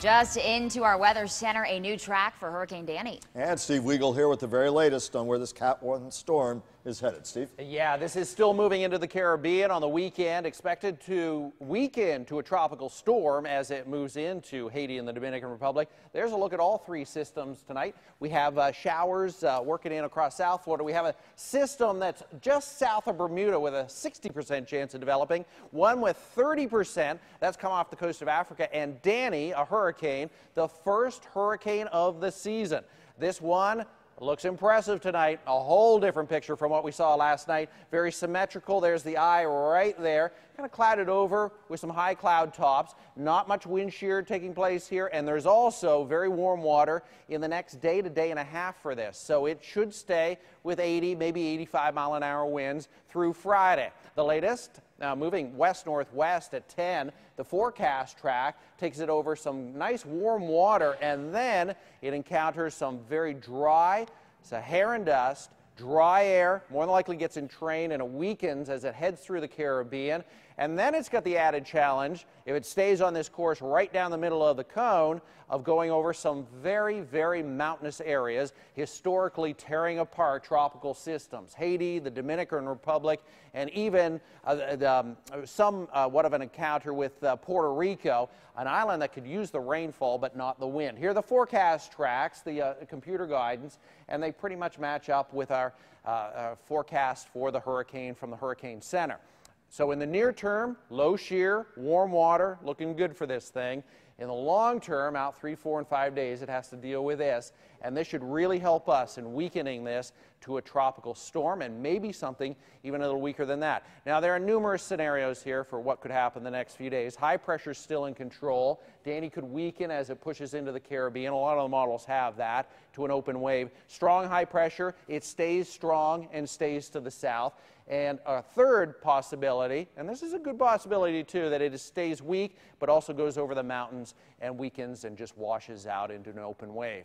Just into our weather center, a new track for Hurricane Danny. And Steve Weigel here with the very latest on where this Cat 1 storm is headed. Steve? Yeah, this is still moving into the Caribbean on the weekend, expected to weaken to a tropical storm as it moves into Haiti and the Dominican Republic. There's a look at all three systems tonight. We have showers working in across South Florida. We have a system that's just south of Bermuda with a 60% chance of developing, one with 30%. That's come off the coast of Africa, and Danny, a hurricane, the first hurricane of the season. This one looks impressive tonight. A whole different picture from what we saw last night. Very symmetrical. There's the eye right there. Kind of clouded over with some high cloud tops. Not much wind shear taking place here. And there's also very warm water in the next day to day and a half for this. So it should stay with 80, maybe 85 mile an hour winds through Friday. The latest, now moving west-northwest at 10. The forecast track takes it over some nice warm water, and then it encounters some very dry Saharan dust. Dry air more than likely gets in train, and it weakens as it heads through the Caribbean. And then it's got the added challenge, if it stays on this course right down the middle of the cone, of going over some very, very mountainous areas, historically tearing apart tropical systems. Haiti, the Dominican Republic, and even somewhat of an encounter with Puerto Rico, an island that could use the rainfall but not the wind. Here are the forecast tracks, the computer guidance, and they pretty much match up with our forecast for the hurricane from the Hurricane Center. So in the near term, low shear, warm water, looking good for this thing. In the long term, out 3, 4, and 5 days, it has to deal with this. And this should really help us in weakening this to a tropical storm, and maybe something even a little weaker than that. Now, there are numerous scenarios here for what could happen the next few days. High pressure is still in control. Danny could weaken as it pushes into the Caribbean. A lot of the models have that, to an open wave. Strong high pressure, it stays strong and stays to the south. And a third possibility, and this is a good possibility too, that it stays weak but also goes over the mountains and weakens and just washes out into an open wave.